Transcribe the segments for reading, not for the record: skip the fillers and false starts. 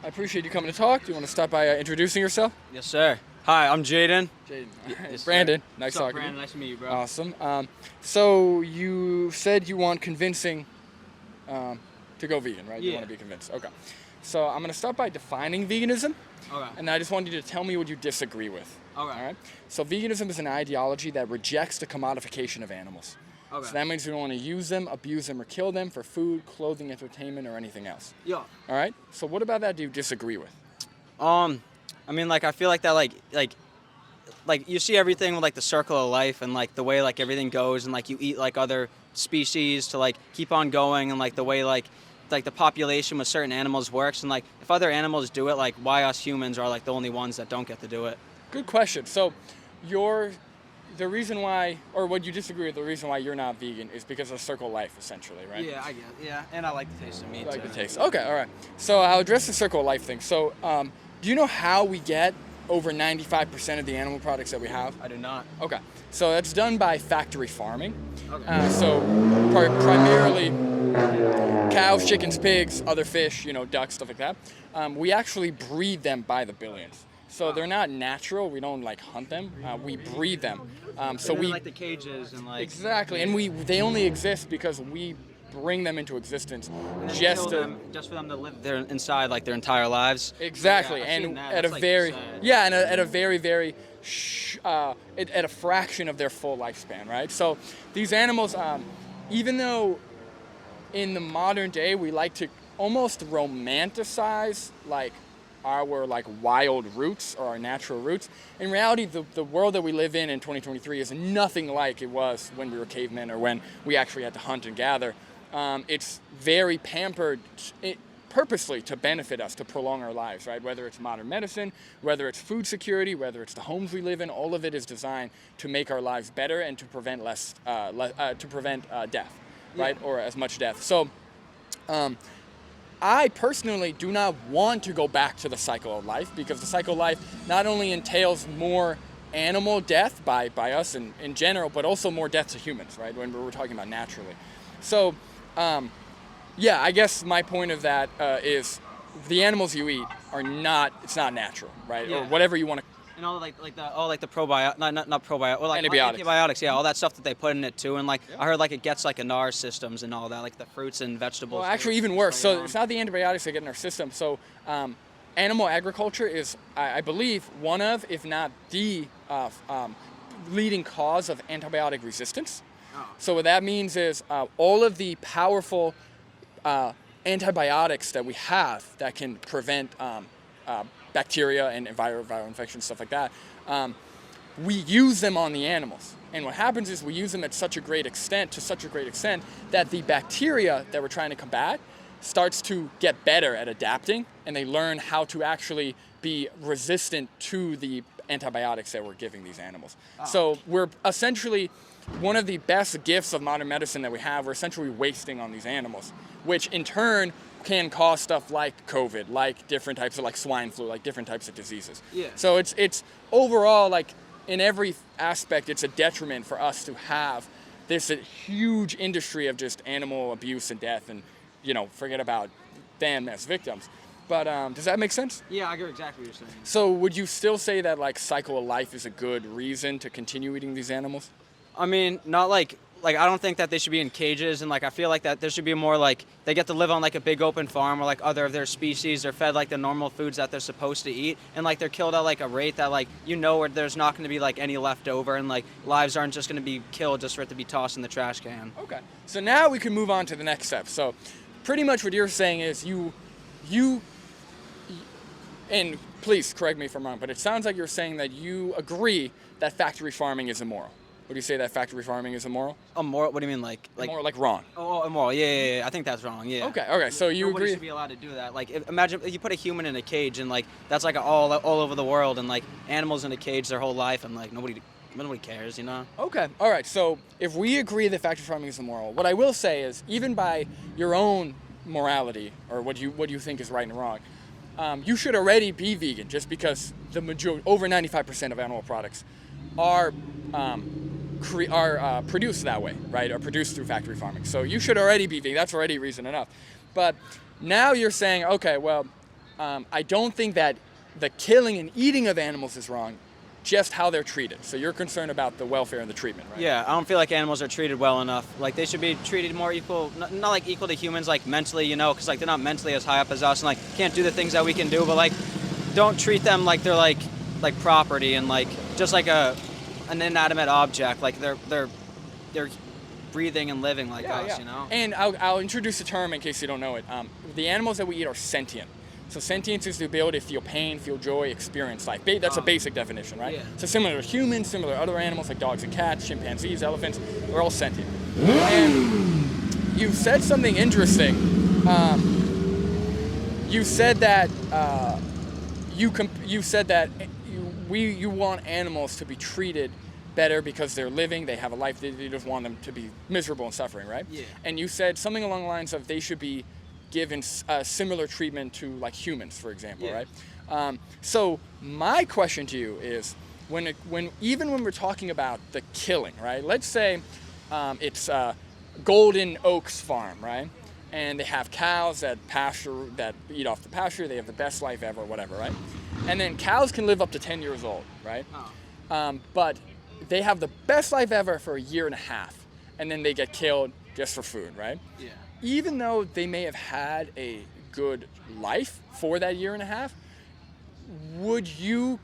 appreciate you coming to talk. Do you want to start by introducing yourself? Yes, sir. Hi, I'm Jaden. Jaden. Yes, Brandon. sir. Nice What's up, talking Brandon? to you. Nice to meet you, bro. Awesome. So you said you want convincing to go vegan, right? You Yeah. want to be convinced. Okay. So I'm going to start by defining veganism, Okay. and I just want you to tell me what you disagree with. Okay. All right? So veganism is an ideology that rejects the commodification of animals. Okay. So that means we don't want to use them, abuse them, or kill them for food, clothing, entertainment, or anything else. Yeah. All right? So what about that do you disagree with? I mean, like, I feel like that, like you see everything with like the circle of life and like the way like everything goes, and like you eat like other species to like keep on going, and like the way like the population with certain animals works, and like if other animals do it, like why us humans are like the only ones that don't get to do it? Good question. So the reason why, or what you disagree with, the reason why you're not vegan is because of circle life, essentially, right? Yeah, I get it. Yeah, and I like the taste of meat. You like too. the taste. Okay, all right. So I'll address the circle of life thing. So do you know how we get over 95% of the animal products that we have? I do not. Okay. So that's done by factory farming. Okay. So primarily cows, chickens, pigs, other fish, ducks, stuff like that. We actually breed them by the billions. So they're not natural. We don't like hunt them. We breed them. So They're we in, like the cages and like exactly, and they only exist because we bring them into existence and then just kill to them, just for them to live there inside like their entire lives. exactly, Yeah, I've seen and that. at That's, a like, very sad. yeah, and at a very at a fraction of their full lifespan, right? So these animals, even though in the modern day we like to almost romanticize like our like wild roots or our natural roots, in reality the world that we live in 2023 is nothing like it was when we were cavemen or when we actually had to hunt and gather. It's very pampered purposely to benefit us, to prolong our lives, right? Whether it's modern medicine, whether it's food security, whether it's the homes we live in, all of it is designed to make our lives better and to prevent death, right? Or as much death. So I personally do not want to go back to the cycle of life, because the cycle of life not only entails more animal death by us in general, but also more death to humans, right? When we're talking about naturally. So, I guess my point of that is the animals you eat it's not natural, right? Yeah. Or whatever you want to. And all the probiotics, not probiotics, like Antibiotics. antibiotics, yeah, all that stuff that they put in it too, and like I heard like it gets like in our systems and all that, like the fruits and vegetables. Well, actually, even worse. So it's not the antibiotics that get in our system. So animal agriculture is, I believe, one of, if not the leading cause of antibiotic resistance. Oh. So what that means is all of the powerful antibiotics that we have that can prevent bacteria and viral infections, stuff like that, we use them on the animals. And what happens is we use them to such a great extent that the bacteria that we're trying to combat starts to get better at adapting, and they learn how to actually be resistant to the antibiotics that we're giving these animals. So we're essentially, one of the best gifts of modern medicine that we have, we're essentially wasting on these animals, which in turn can cause stuff like COVID, like different types of like swine flu, like different types of diseases. Yeah. So it's overall, like in every aspect, it's a detriment for us to have this huge industry of just animal abuse and death, and forget about them as victims. But does that make sense? Yeah, I get exactly what you're saying. So would you still say that like cycle of life is a good reason to continue eating these animals? I mean, not like I don't think that they should be in cages, and like I feel like that there should be more like they get to live on like a big open farm where like other of their species are fed like the normal foods that they're supposed to eat, and like they're killed at like a rate that like where there's not going to be like any left over, and like lives aren't just going to be killed just for it to be tossed in the trash can. Okay. So now we can move on to the next step. So pretty much what you're saying is you and please correct me if I'm wrong, but it sounds like you're saying that you agree that factory farming is immoral. Would you say that factory farming is immoral? Immoral? What do you mean, like Immoral, like wrong. Oh, immoral. Yeah. I think that's wrong. Yeah. Okay. So you Nobody agree? should be allowed to do that. Like, imagine if you put a human in a cage, and like that's like all over the world, and like animals in a cage their whole life, and like nobody cares, Okay. All right. So if we agree that factory farming is immoral, what I will say is, even by your own morality or what you think is right and wrong, you should already be vegan, just because the majority, over 95% of animal products, are produced that way, right? Are produced through factory farming. So you should already be vegan. That's already reason enough. But now you're saying, okay, well, I don't think that the killing and eating of animals is wrong, just how they're treated. So you're concerned about the welfare and the treatment, right? Yeah, I don't feel like animals are treated well enough. Like they should be treated more equal, not like equal to humans, like mentally, you know, because like they're not mentally as high up as us, and like can't do the things that we can do. But like, don't treat them like they're like property and like just like an inanimate object. Like they're breathing and living like us, you know. And I'll introduce a term in case you don't know it. The animals that we eat are sentient. So sentience is the ability to feel pain, feel joy, experience life. That's a basic definition, right? Yeah. So similar to humans, similar to other animals like dogs and cats, chimpanzees, elephants, they're all sentient. And you said something interesting. You said that you want animals to be treated better because they're living, they have a life. You just want them to be miserable and suffering, right? Yeah. And you said something along the lines of they should be given similar treatment to like humans, for example, Yeah. right? So my question to you is, even when we're talking about the killing, right? Let's say it's Golden Oaks Farm, right? And they have cows that eat off the pasture. They have the best life ever, whatever, right? And then cows can live up to 10 years old, right? But they have the best life ever for a year and a half, and then they get killed just for food, right? Yeah. Even though they may have had a good life for that year and a half, would you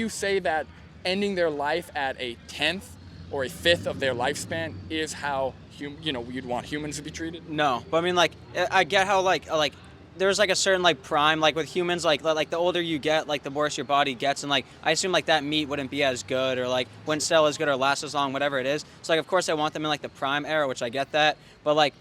say that ending their life at a 10th or a 5th of their lifespan is how you'd want humans to be treated? No, but I mean, like, I get how like there's like a certain like prime, like with humans, like the older you get, like the worse your body gets, and like I assume like that meat wouldn't be as good or like wouldn't sell as good or last as long, whatever it is. So like of course I want them in like the prime era, which I get that, but like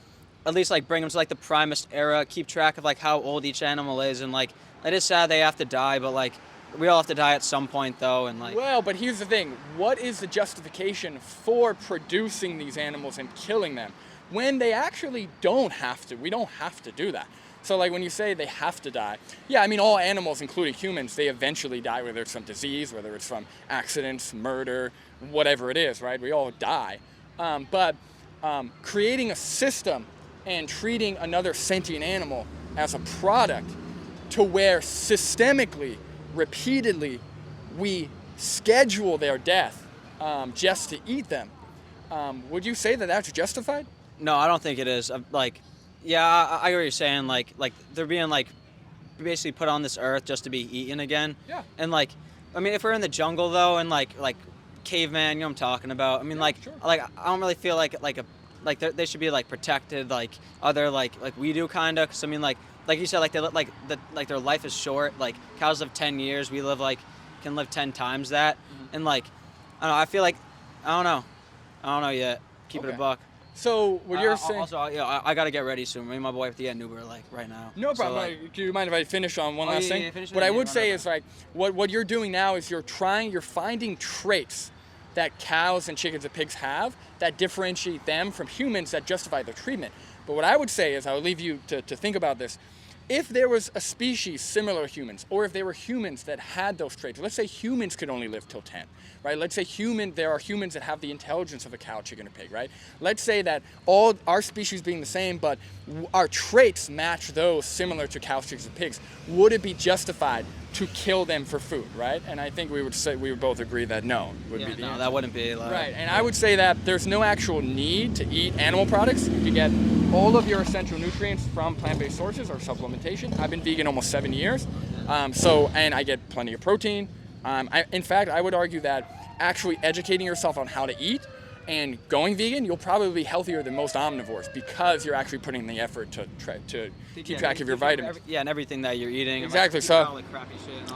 at least like bring them to like the primest era, keep track of like how old each animal is, and like it is sad they have to die, but like we all have to die at some point though, and like. Well, but here's the thing: what is the justification for producing these animals and killing them when they actually don't have to? We don't have to do that. So like when you say they have to die, yeah, I mean all animals, including humans, they eventually die, whether it's from disease, whether it's from accidents, murder, whatever it is, right? We all die. But creating a system and treating another sentient animal as a product to where systemically, repeatedly, we schedule their death just to eat them, would you say that that's justified? No, I don't think it is. Like, yeah, I get what you're saying. Like they're being like basically put on this earth just to be eaten again. Yeah. And like, I mean, if we're in the jungle though, and like caveman, you know what I'm talking about. I mean, I don't really feel like they should be like protected like other like we do kind of. Cause I mean like you said, like their life is short. Like cows live 10 years, we can live 10 times that. Mm-hmm. And like I don't know, I feel like I don't know yet. Keep it a buck. So what you're saying? Also, I gotta get ready soon. Me and my boy have to get an Uber like right now. No problem. So, like, do you mind if I finish on one last thing? Yeah, finish what I would yeah, say is like what you're doing now is you're finding traits that cows and chickens and pigs have that differentiate them from humans that justify their treatment. But what I would say is, I would leave you to think about this. If there was a species similar to humans, or if there were humans that had those traits, let's say humans could only live till 10, right? Let's say there are humans that have the intelligence of a cow, chicken, or pig, right? Let's say that all our species being the same, but our traits match those similar to cows, chickens, and pigs. Would it be justified to kill them for food, right? And I think we would both agree that no, would be the answer. that wouldn't be allowed. Right, and I would say that there's no actual need to eat animal products. You get all of your essential nutrients from plant-based sources or supplementation. I've been vegan almost 7 years, and I get plenty of protein. In fact, I would argue that actually educating yourself on how to eat and going vegan, you'll probably be healthier than most omnivores because you're actually putting in the effort to keep track of your vitamins. And everything that you're eating. Exactly. So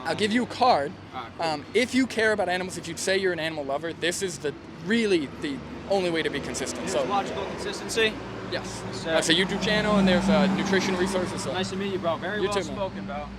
I'll give you a card. Cool. If you care about animals, if you'd say you're an animal lover, this is really the only way to be consistent. There's logical consistency. Yes. So, That's a YouTube channel, and there's nutrition resources. So. Nice to meet you, bro. Very You well too, man. spoken, bro.